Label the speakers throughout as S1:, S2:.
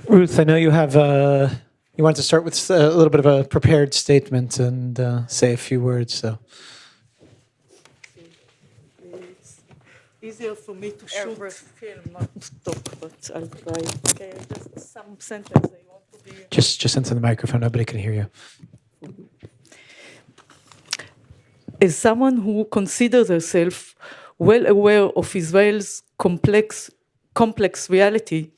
S1: Ruth, I know you have you want to start with a little bit of a prepared statement and say a few words. So
S2: it's easier for me to shoot film, not to talk, but I'll try. Okay, just some sentence I want to be.
S1: Just into the microphone. Nobody can hear you.
S2: As someone who considers herself well aware of Israel's complex reality,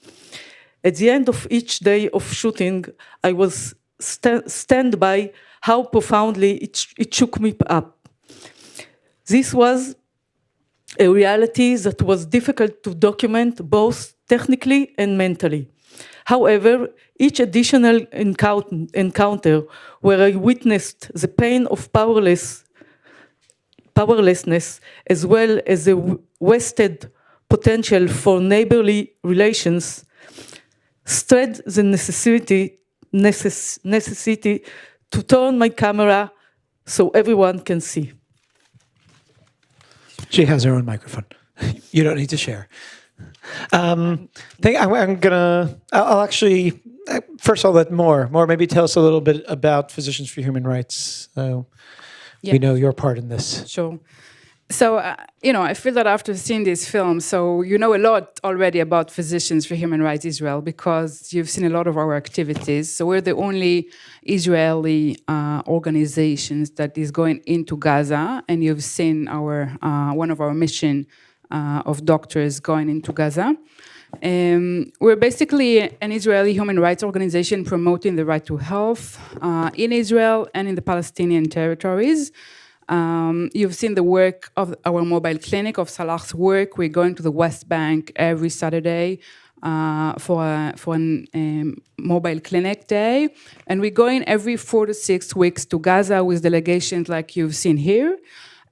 S2: at the end of each day of shooting, I was stunned by how profoundly it shook me up. This was a reality that was difficult to document both technically and mentally. However, each additional encounter where I witnessed the pain of powerlessness, as well as the wasted potential for neighborly relations, stressed the necessity to turn my camera so everyone can see.
S1: She has her own microphone. You don't need to share. I'll actually, first I'll let More maybe tell us a little bit about Physicians for Human Rights. We know your part in this.
S3: Sure. So, I feel that after seeing this film, so you know a lot already about Physicians for Human Rights Israel because you've seen a lot of our activities. So we're the only Israeli organizations that is going into Gaza, and you've seen our one of our mission of doctors going into Gaza. We're basically an Israeli human rights organization promoting the right to health in Israel and in the Palestinian territories. You've seen the work of our mobile clinic, of Salah's work. We're going to the West Bank every Saturday for a mobile clinic day. And we're going every 4 to 6 weeks to Gaza with delegations like you've seen here.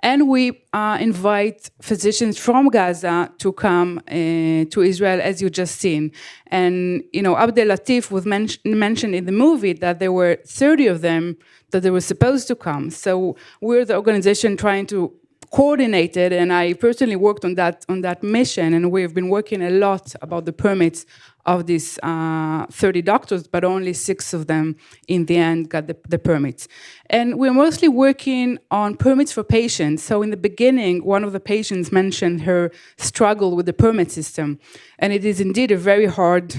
S3: And we invite physicians from Gaza to come to Israel, as you just seen. And, Abdel Latif was mentioned in the movie that there were 30 of them that they were supposed to come. So we're the organization trying to coordinate it, and I personally worked on that mission, and we've been working a lot about the permits of these 30 doctors, but only 6 of them in the end got the permits. And we're mostly working on permits for patients. So in the beginning, one of the patients mentioned her struggle with the permit system. And it is indeed a very hard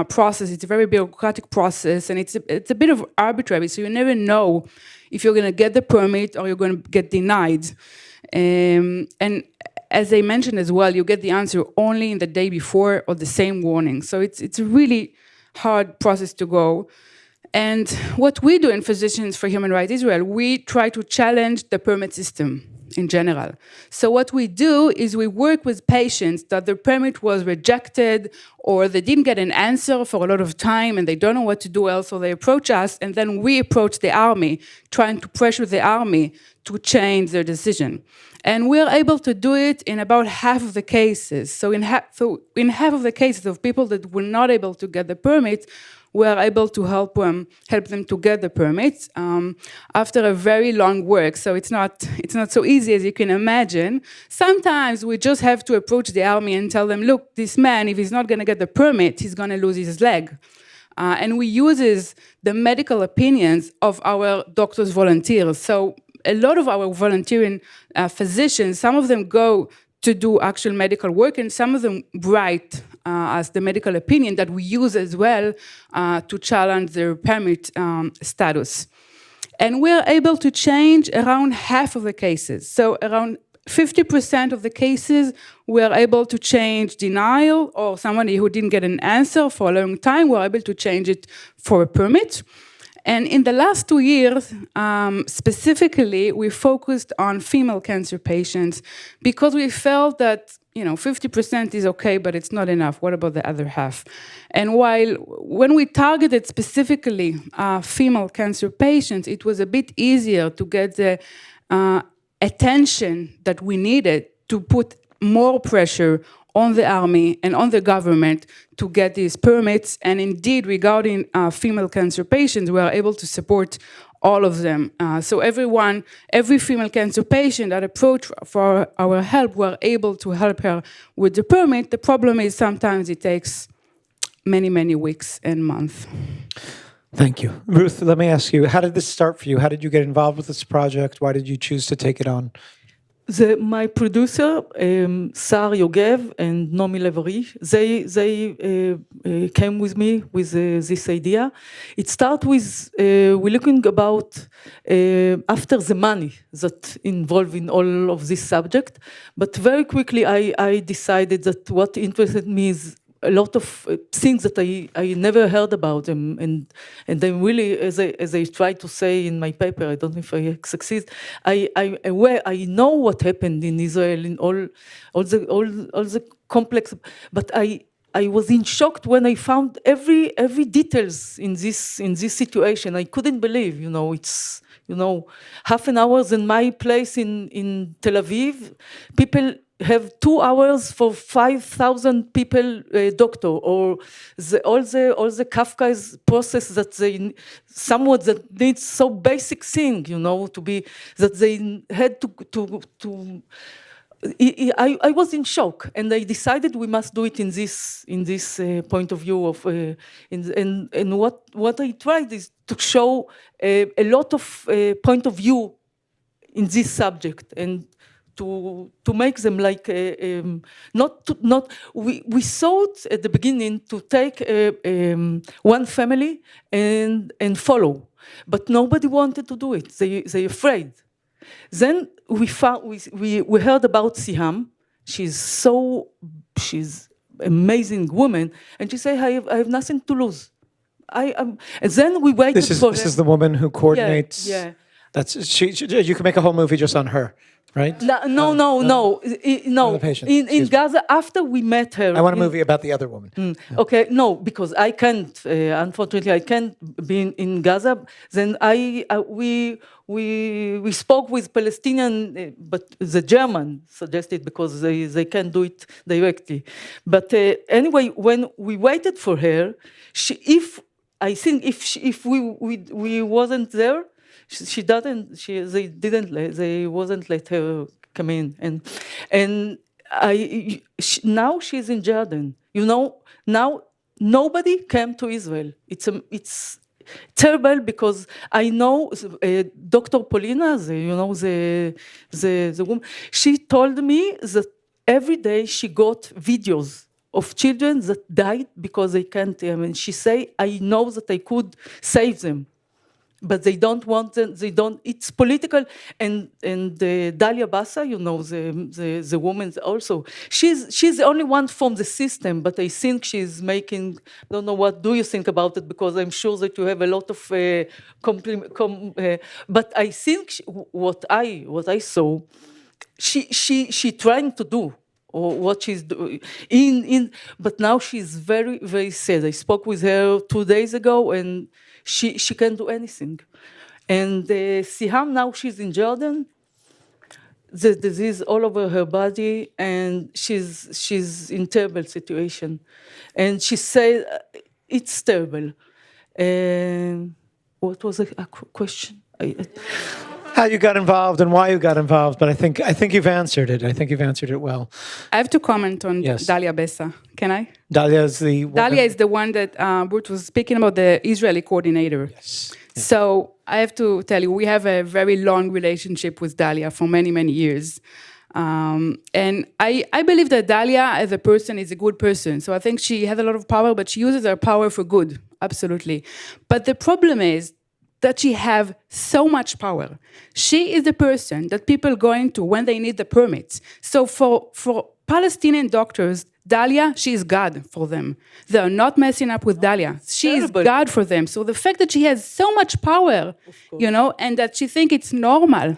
S3: process. It's a very bureaucratic process, and it's a bit of arbitrary. So you never know if you're going to get the permit or you're going to get denied. And as I mentioned as well, you get the answer only in the day before or the same warning. So it's a really hard process to go. And what we do in Physicians for Human Rights Israel, we try to challenge the permit system in general. So what we do is we work with patients that their permit was rejected or they didn't get an answer for a lot of time and they don't know what to do else, so they approach us, and then we approach the army, trying to pressure the army to change their decision. And we're able to do it in about half of the cases. So in half of the cases of people that were not able to get the permit, we are able to help them to get the permits after a very long work. So it's not so easy as you can imagine. Sometimes we just have to approach the army and tell them, look, this man, if he's not going to get the permit, he's going to lose his leg. And we use the medical opinions of our doctors volunteers. So a lot of our volunteering physicians, some of them go to do actual medical work, and some of them write as the medical opinion that we use as well to challenge their permit status. And we're able to change around half of the cases. So around 50% of the cases, we're able to change denial, or somebody who didn't get an answer for a long time, we're able to change it for a permit. And in the last 2 years, specifically, we focused on female cancer patients because we felt that 50% is okay, but it's not enough. What about the other half? And when we targeted specifically female cancer patients, it was a bit easier to get the attention that we needed to put more pressure on the army and on the government to get these permits. And indeed, regarding female cancer patients, we are able to support all of them. So every female cancer patient that approached for our help, we're able to help her with the permit. The problem is sometimes it takes many, many weeks and months.
S1: Thank you. Ruth, let me ask you, how did this start for you? How did you get involved with this project? Why did you choose to take it on?
S2: My producer, Sar Yogev and Nomi Levari, they came with me with this idea. It started with we're looking about after the money that involved in all of this subject, but very quickly I decided that what interested me is a lot of things that I never heard about them, and then really, as I try to say in my paper, I don't know if I succeed. I know what happened in Israel in all the complex, but I was in shock when I found every details in this situation. I couldn't believe, it's half an hour in my place in Tel Aviv, people have 2 hours for 5,000 people doctor, or all the Kafka's process that they somewhat that needs so basic thing, to be that they had to I was in shock, and I decided we must do it in this point of view of and what I tried is to show a lot of point of view in this subject, and to make them like we thought at the beginning to take one family and follow, but nobody wanted to do it. They afraid. Then we heard about Siham. She's amazing woman, and she said, I have nothing to lose. And then we waited for her.
S1: This is the woman who coordinates.
S2: Yeah.
S1: That's she. You can make a whole movie just on her, right?
S2: No.
S1: The patient,
S2: In Gaza, after we met her,
S1: I want a movie about the other woman.
S2: Okay, no, because I can't. Unfortunately, I can't be in Gaza. Then we spoke with Palestinian, but the German suggested because they can't do it directly. But anyway, when we waited for her, if we wasn't there, they wasn't let her come in, and now she's in Jordan. Now nobody came to Israel. It's terrible, because I know Dr. Polina, the woman, she told me that every day she got videos of children that died because they can't. She say, I know that I could save them, but they don't want them. They don't. It's political. And Dalia Bassa, the woman also. She's the only one from the system, but I think she's making. I don't know, what do you think about it? Because I'm sure that you have a lot of but I think what I saw, she trying to do, or what she's doing but now she's very, very sad. I spoke with her 2 days ago, and she can't do anything. And Siham, now she's in Jordan. The disease all over her body, and she's in terrible situation. And she said it's terrible. What was the question?
S1: How you got involved and why you got involved, but I think you've answered it. I think you've answered it well.
S3: I have to comment on
S1: Yes.
S3: Dalia Bessa. Can I?
S1: Dalia is the woman.
S3: Dalia is the one that Ruth was speaking about, the Israeli coordinator.
S1: Yes.
S3: So I have to tell you, we have a very long relationship with Dalia for many, many years. And I believe that Dalia as a person is a good person. So I think she has a lot of power, but she uses her power for good, absolutely. But the problem is that she have so much power. She is the person that people go into when they need the permits. So for Palestinian doctors, Dalia, she is God for them. They are not messing up with Dalia. She is God for them. So the fact that she has so much power, and that she thinks it's normal.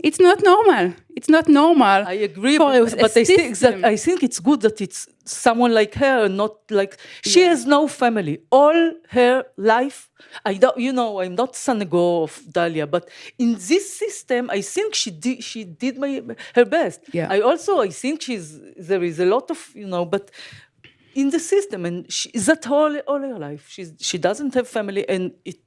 S3: It's not normal. It's not normal.
S2: I agree, but I think it's good that it's someone like her, not like she has no family. All her life, I'm not synagogue of Dalia, but in this system, I think she did her best.
S3: Yeah.
S2: I think there is a lot of but in the system, and that all her life, she doesn't have family, and it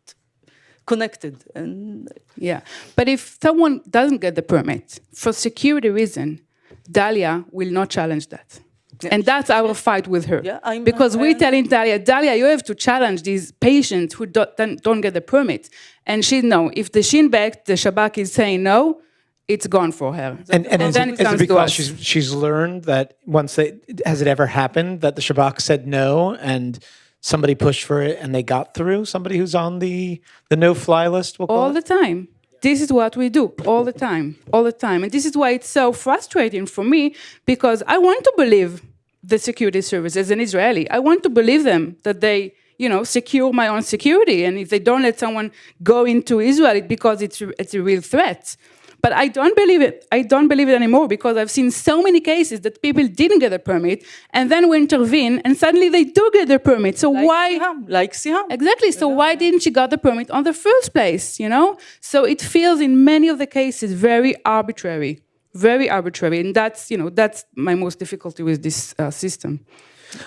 S2: connected. And
S3: yeah, but if someone doesn't get the permit for security reason, Dalia will not challenge that. And that's our fight with her.
S2: Yeah,
S3: because we're telling Dalia, you have to challenge these patients who don't get the permit. And she, no, if the Shin Bet, the Shabak is saying no, it's gone for her.
S1: And is
S3: then
S1: it,
S3: it
S1: is
S3: comes
S1: it
S3: to
S1: because
S3: us.
S1: she's learned that has it ever happened that the Shabak said no and somebody pushed for it and they got through? Somebody who's on the no-fly list, we'll call
S3: All
S1: it?
S3: the time. This is what we do all the time. And this is why it's so frustrating for me, because I want to believe the security service as an Israeli. I want to believe them that they, secure my own security. And if they don't let someone go into Israel, it's because it's a real threat. But I don't believe it. I don't believe it anymore, because I've seen so many cases that people didn't get a permit, and then we intervene, and suddenly they do get their permit. So why?
S2: Like Siham.
S3: Exactly. So why didn't she got the permit on the first place? So it feels in many of the cases very arbitrary, and that's my most difficulty with this system.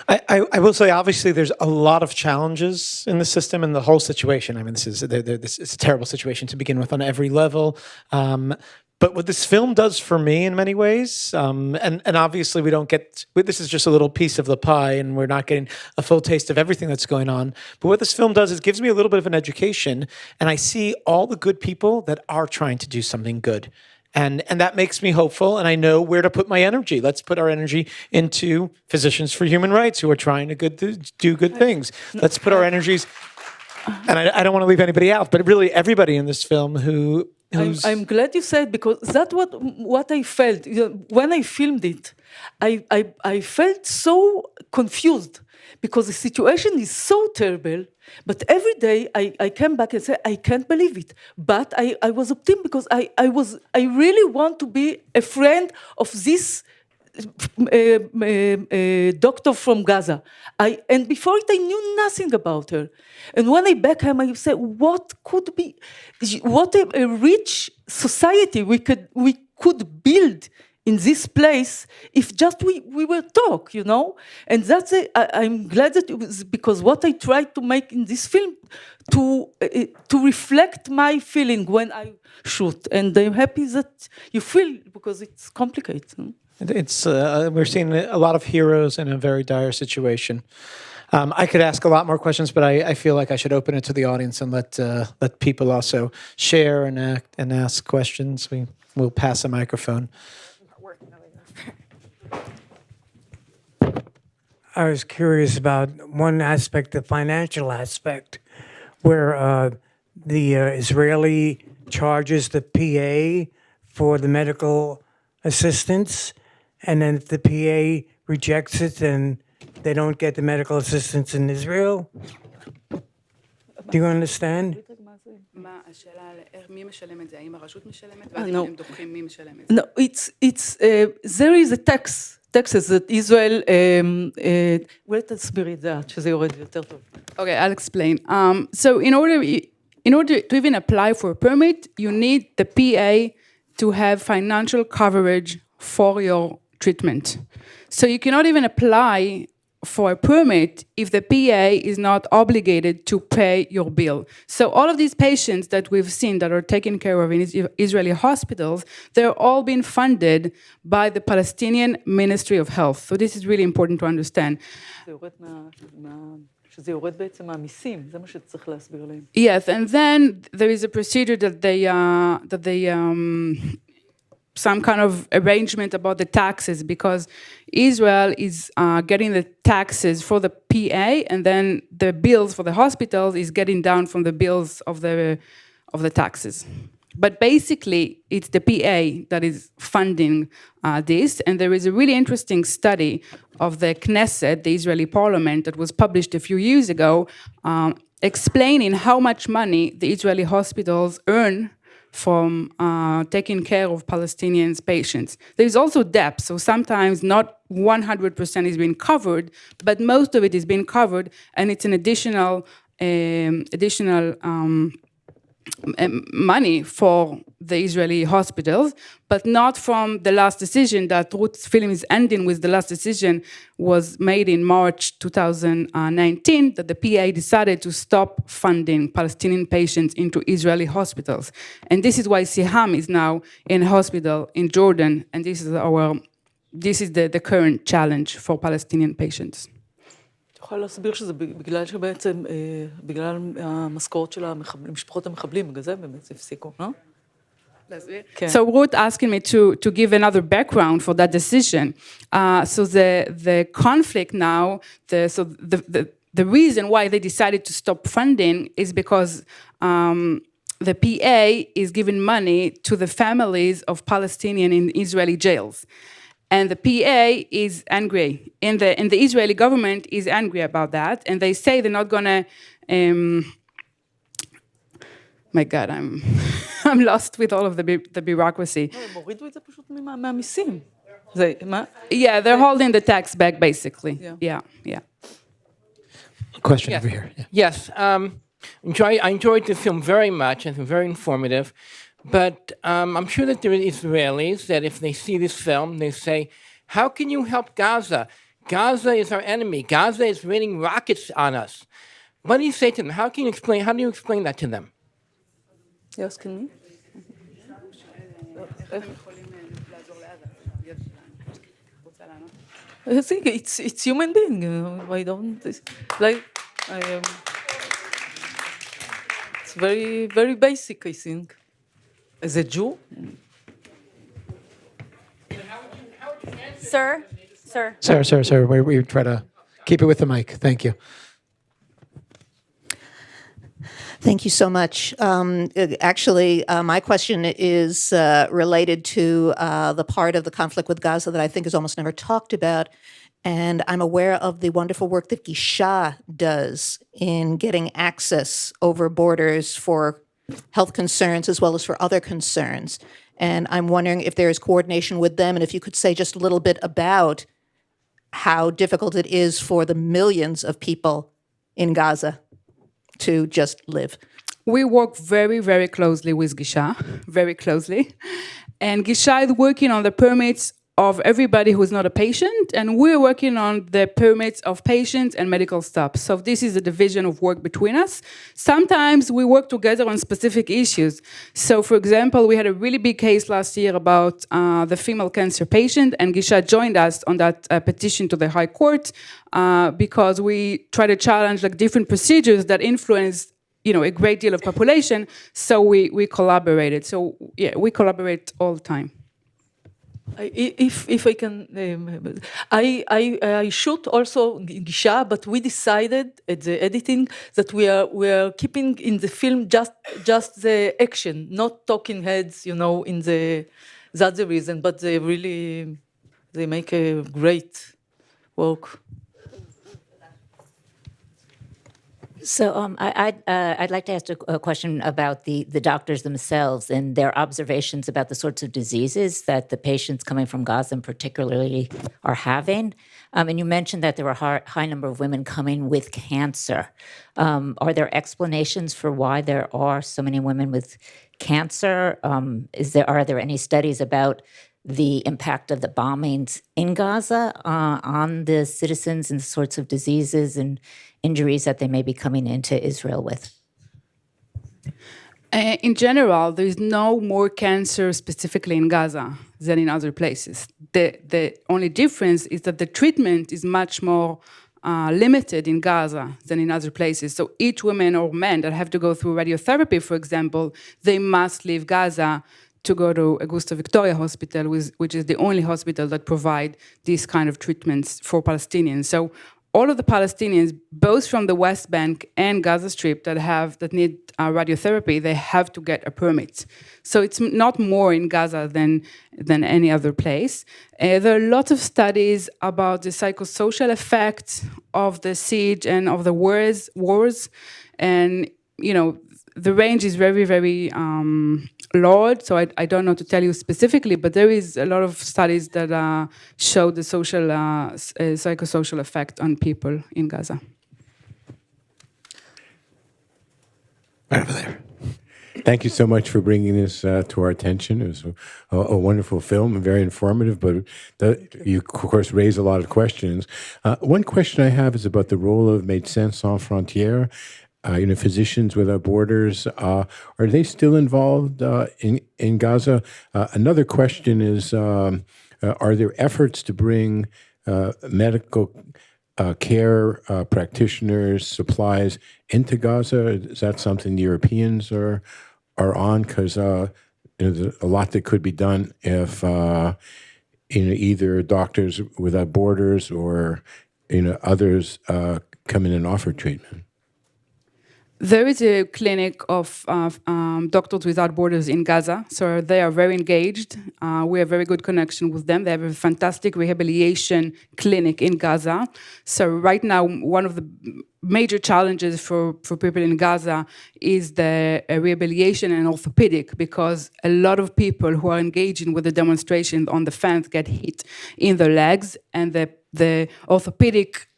S1: I will say, obviously, there's a lot of challenges in the system and the whole situation. I mean, this is a terrible situation to begin with on every level. But what this film does for me in many ways, and obviously this is just a little piece of the pie, and we're not getting a full taste of everything that's going on. But what this film does is gives me a little bit of an education, and I see all the good people that are trying to do something good. And that makes me hopeful, and I know where to put my energy. Let's put our energy into Physicians for Human Rights, who are trying to do good things. Let's put our energies, and I don't want to leave anybody out, but really everybody in this film
S2: I'm glad you said, because that's what I felt when I filmed it. I felt so confused, because the situation is so terrible. But every day I came back and said, I can't believe it. But I was optimistic, because I really want to be a friend of this doctor from Gaza. And before it, I knew nothing about her. And when I back home, I said, what a rich society we could build in this place if just we were talk, And that's I'm glad that it was, because what I tried to make in this film to reflect my feeling when I shoot. And I'm happy that you feel, because it's complicated.
S1: It's we're seeing a lot of heroes in a very dire situation. I could ask a lot more questions, but I feel like I should open it to the audience and let people also share and ask questions. We'll pass a microphone.
S4: I was curious about one aspect, the financial aspect, where the Israeli charges the PA for the medical assistance, and then if the PA rejects it, then they don't get the medical assistance in Israel. Do you understand?
S2: No, it's there is a taxes that Israel. אולי תסבירי את זה, שזה יורד יותר טוב.
S3: Okay, I'll explain. So in order to even apply for a permit, you need the PA to have financial coverage for your treatment. So you cannot even apply for a permit if the PA is not obligated to pay your bill. So all of these patients that we've seen that are taken care of in Israeli hospitals, they're all being funded by the Palestinian Ministry of Health. So this is really important to understand.
S2: שזה יורד בעצם מהמיסים, זה מה שצריך להסביר להם.
S3: Yes, and then there is a procedure that they some kind of arrangement about the taxes, because Israel is getting the taxes for the PA, and then the bills for the hospitals is getting down from the bills of the taxes. But basically, it's the PA that is funding this, and there is a really interesting study of the Knesset, the Israeli parliament, that was published a few years ago, explaining how much money the Israeli hospitals earn from taking care of Palestinian patients. There's also debt, so sometimes not 100% is being covered, but most of it is being covered, and it's an additional money for the Israeli hospitals, but not from the last decision that Ruth's film is ending with. The last decision was made in March 2019, that the PA decided to stop funding Palestinian patients into Israeli hospitals. And this is why Siham is now in a hospital in Jordan, and this is our this is the current challenge for Palestinian patients.
S2: יכולה להסביר שזה בגלל שבעצם, בגלל המשכורת של משפחות המחבלים, בגלל זה באמת הפסיקו, לא?
S3: So Ruth asking me to give another background for that decision. So the conflict now, the reason why they decided to stop funding is because the PA is giving money to the families of Palestinians in Israeli jails. And the PA is angry, and the Israeli government is angry about that, and they say they're not gonna. My God, I'm lost with all of the bureaucracy.
S2: הם הורידו את זה פשוט מהמיסים.
S3: Yeah, they're holding the tax back, basically. Yeah.
S1: Question
S5: Yes.
S1: over here. Yeah.
S5: Yes, I enjoyed the film very much and very informative, but I'm sure that there are Israelis that if they see this film, they say, how can you help Gaza? Gaza is our enemy. Gaza is raining rockets on us. What do you say to them? How do you explain that to them?
S2: You're asking me? I think it's human being. I don't like. It's very very basic. I think. As a Jew.
S6: Sir.
S1: Sir, we try to keep it with the mic. Thank you.
S6: Thank you so much. Actually, my question is related to the part of the conflict with Gaza that I think is almost never talked about. And I'm aware of the wonderful work that Gisha does in getting access over borders for health concerns as well as for other concerns. And I'm wondering if there is coordination with them, and if you could say just a little bit about how difficult it is for the millions of people in Gaza to just live.
S3: We work very, very closely with Gisha, very closely. And Gisha is working on the permits of everybody who is not a patient, and we're working on the permits of patients and medical staff. So this is a division of work between us. Sometimes we work together on specific issues. So for example, we had a really big case last year about the female cancer patient, and Gisha joined us on that petition to the High Court because we try to challenge like different procedures that influence a great deal of population. So we collaborated. So yeah, we collaborate all the time.
S2: If I can, I shoot also Gisha, but we decided at the editing that we are keeping in the film just the action, not talking heads, that's the reason. But they make a great work.
S7: So I'd like to ask a question about the doctors themselves and their observations about the sorts of diseases that the patients coming from Gaza particularly are having. And you mentioned that there were a high number of women coming with cancer. Are there explanations for why there are so many women with cancer? Are there any studies about the impact of the bombings in Gaza on the citizens and the sorts of diseases and injuries that they may be coming into Israel with?
S3: In general, there is no more cancer specifically in Gaza than in other places. The only difference is that the treatment is much more limited in Gaza than in other places. So each woman or man that have to go through radiotherapy, for example, they must leave Gaza to go to Augusta Victoria Hospital, which is the only hospital that provide these kind of treatments for Palestinians. So all of the Palestinians, both from the West Bank and Gaza Strip that need radiotherapy, they have to get a permit. So it's not more in Gaza than any other place. There are lots of studies about the psychosocial effects of the siege and of the wars, and the range is very, very large, so I don't know to tell you specifically, but there is a lot of studies that show the social, psychosocial effect on people in Gaza.
S1: Right over there.
S8: Thank you so much for bringing this to our attention. It was a wonderful film and very informative, but you, of course, raise a lot of questions. One question I have is about the role of Médecins Sans Frontières. Physicians Without Borders, are they still involved in Gaza? Another question is, Are there efforts to bring medical care practitioners, supplies into Gaza? Is that something the Europeans are on? Because there's a lot that could be done if either Doctors Without Borders or others come in and offer treatment.
S3: There is a clinic of Doctors Without Borders in Gaza, so they are very engaged. We have very good connection with them. They have a fantastic rehabilitation clinic in Gaza. So right now, one of the major challenges for people in Gaza is the rehabilitation and orthopedic, because a lot of people who are engaging with the demonstration on the fence get hit in their legs, and the orthopedic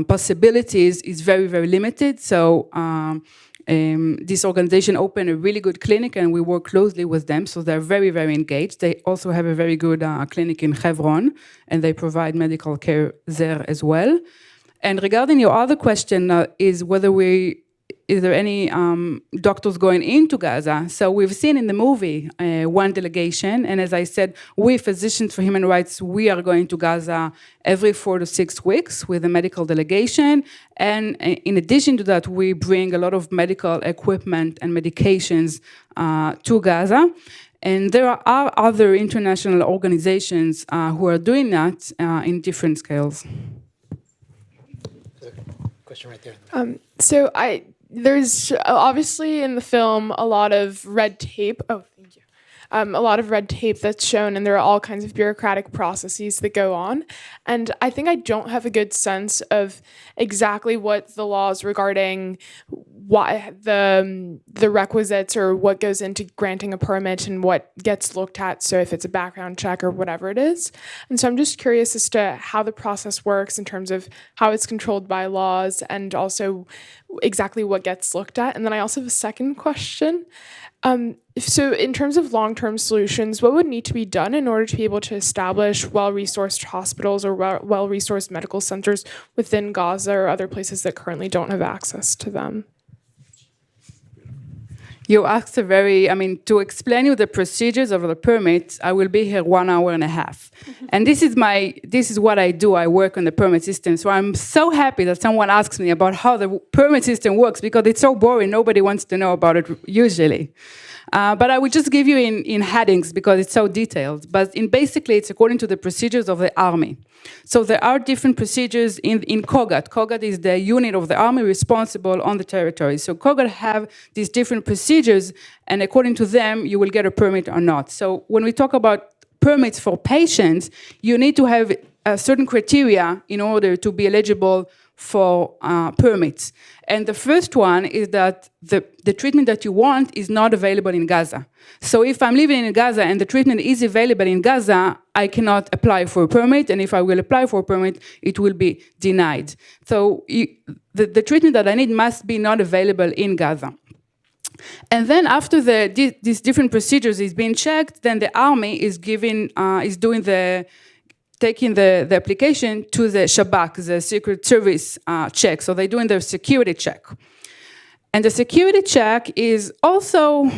S3: possibilities is very, very limited. So this organization opened a really good clinic, and we work closely with them. So they're very, very engaged. They also have a very good clinic in Hebron, and they provide medical care there as well. And regarding your other question, is there any doctors going into Gaza? So we've seen in the movie one delegation, and as I said, we Physicians for Human Rights, we are going to Gaza every 4 to 6 weeks with a medical delegation. And in addition to that, we bring a lot of medical equipment and medications to Gaza. And there are other international organizations who are doing that in different scales.
S1: Question right there.
S9: So there's obviously in the film a lot of red tape. Oh, thank you. A lot of red tape that's shown, and there are all kinds of bureaucratic processes that go on. And I think I don't have a good sense of exactly what the laws regarding why the requisites or what goes into granting a permit and what gets looked at. So if it's a background check or whatever it is. And so I'm just curious as to how the process works in terms of how it's controlled by laws and also exactly what gets looked at. And then I also have a second question. So in terms of long-term solutions, what would need to be done in order to be able to establish well-resourced hospitals or well-resourced medical centers within Gaza or other places that currently don't have access to them?
S3: You asked to explain you the procedures of the permit, I will be here 1 hour and a half. And this is what I do. I work on the permit system. So I'm so happy that someone asks me about how the permit system works, because it's so boring. Nobody wants to know about it usually. But I will just give you in headings because it's so detailed. But basically, it's according to the procedures of the army. So there are different procedures in COGAT. COGAT is the unit of the army responsible on the territory. So COGAT have these different procedures, and according to them, you will get a permit or not. So when we talk about permits for patients, you need to have a certain criteria in order to be eligible for permits. And the first one is that the treatment that you want is not available in Gaza. So if I'm living in Gaza and the treatment is available in Gaza, I cannot apply for a permit, and if I will apply for a permit, it will be denied. So the treatment that I need must be not available in Gaza. And then after these different procedures is being checked, then the army is taking the application to the Shabak, the Secret Service check. So they're doing their security check. And the security check is also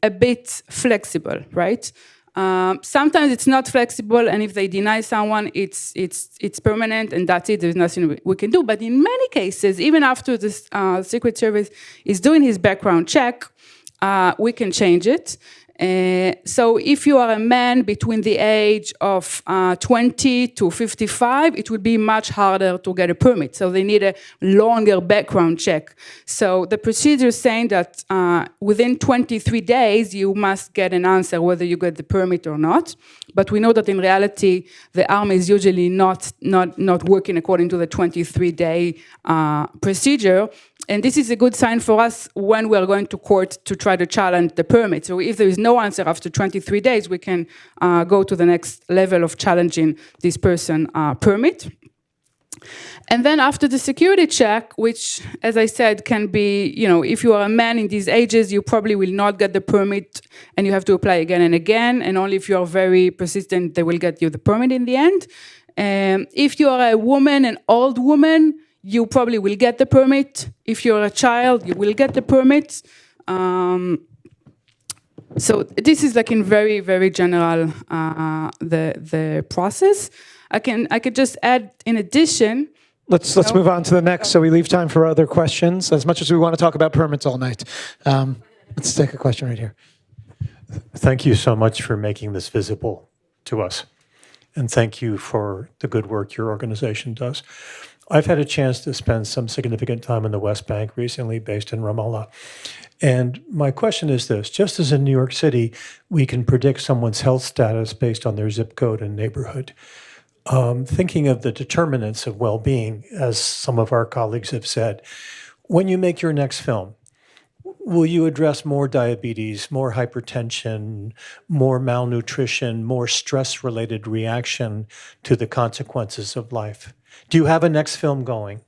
S3: a bit flexible, right? Sometimes it's not flexible, and if they deny someone, it's permanent, and that's it. There's nothing we can do. But in many cases, even after the Secret Service is doing his background check, we can change it. So if you are a man between the age of 20 to 55, it will be much harder to get a permit. So they need a longer background check. So the procedure is saying that within 23 days, you must get an answer whether you get the permit or not. But we know that in reality, the army is usually not working according to the 23-day procedure. And this is a good sign for us when we are going to court to try to challenge the permit. So if there is no answer after 23 days, we can go to the next level of challenging this person permit. And then after the security check, which, as I said, can be, if you are a man in these ages, you probably will not get the permit, and you have to apply again and again. And only if you are very persistent, they will get you the permit in the end. If you are a woman, an old woman, you probably will get the permit. If you're a child, you will get the permit. So this is like in very, very general the process. I could just add in addition.
S1: Let's move on to the next, so we leave time for other questions. As much as we want to talk about permits all night, let's take a question right here.
S10: Thank you so much for making this visible to us. And thank you for the good work your organization does. I've had a chance to spend some significant time in the West Bank recently, based in Ramallah. And my question is this: just as in New York City, we can predict someone's health status based on their zip code and neighborhood, thinking of the determinants of well-being, as some of our colleagues have said, when you make your next film, will you address more diabetes, more hypertension, more malnutrition, more stress-related reaction to the consequences of life? Do you have a next film going?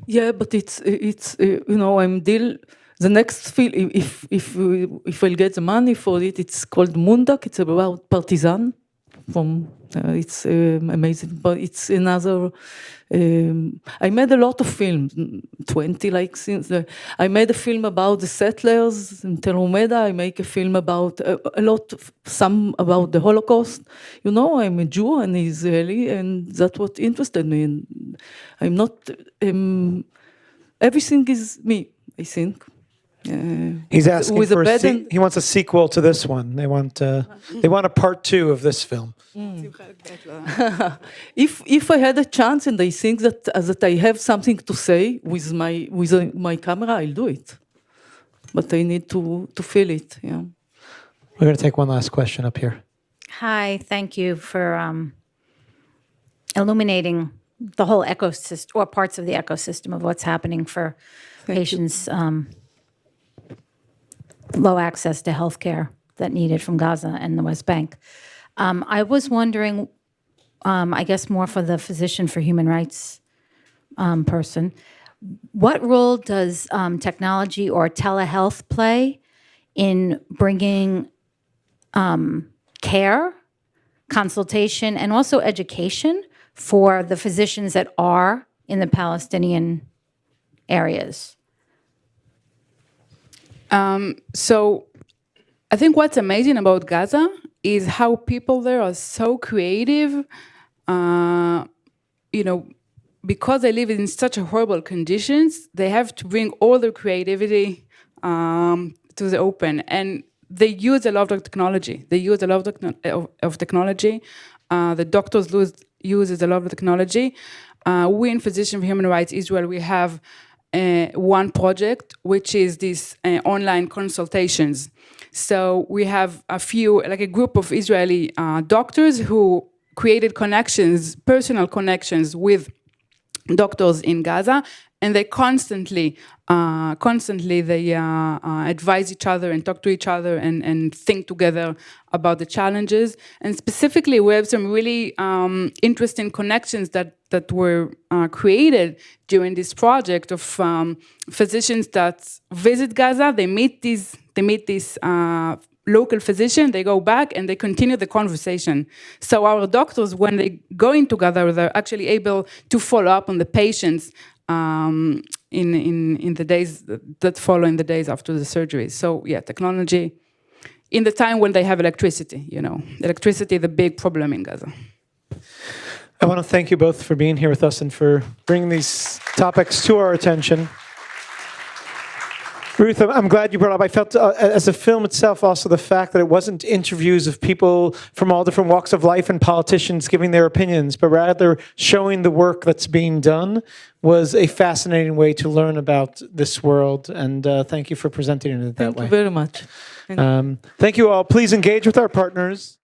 S2: Yeah, but it's I'm deal. The next film, if I'll get the money for it, it's called Mundak. It's about partisan. It's amazing, but it's another. I made a lot of films, 20 like since. I made a film about the settlers in Tel Umeda. I make a film about some about the Holocaust. I'm a Jew and Israeli, and that's what interested me. And I'm not. Everything is me, I think.
S1: He's asking for he wants a sequel to this one. They want a part 2 of this film.
S2: If I had a chance and I think that I have something to say with my camera, I'll do it. But I need to feel it. Yeah.
S1: We're going to take one last question up here.
S11: Hi, thank you for illuminating the whole ecosystem or parts of the ecosystem of what's happening for patients. Low access to healthcare that needed from Gaza and the West Bank. I was wondering, I guess more for the physician for human rights person, what role does technology or telehealth play in bringing care, consultation, and also education for the physicians that are in the Palestinian areas?
S3: So I think what's amazing about Gaza is how people there are so creative, because they live in such horrible conditions, they have to bring all their creativity to the open. And they use a lot of technology. Of technology. The doctors uses a lot of technology. We in Physicians for Human Rights Israel, we have one project, which is these online consultations. So we have a group of Israeli doctors who created personal connections with doctors in Gaza, and they constantly advise each other and talk to each other and think together about the challenges. And specifically, we have some really interesting connections that were created during this project of physicians that visit Gaza. They meet these local physician, they go back and they continue the conversation. So our doctors, when they go into Gaza, they're actually able to follow up on the patients in the days that follow, in the days after the surgery. So yeah, technology in the time when they have electricity. Electricity is the big problem in Gaza.
S1: I want to thank you both for being here with us and for bringing these topics to our attention. Ruth, I'm glad you brought up. I felt, as a film itself, also the fact that it wasn't interviews of people from all different walks of life and politicians giving their opinions, but rather showing the work that's being done was a fascinating way to learn about this world. And thank you for presenting it that way.
S2: Thank you very much.
S1: Thank you all. Please engage with our partners.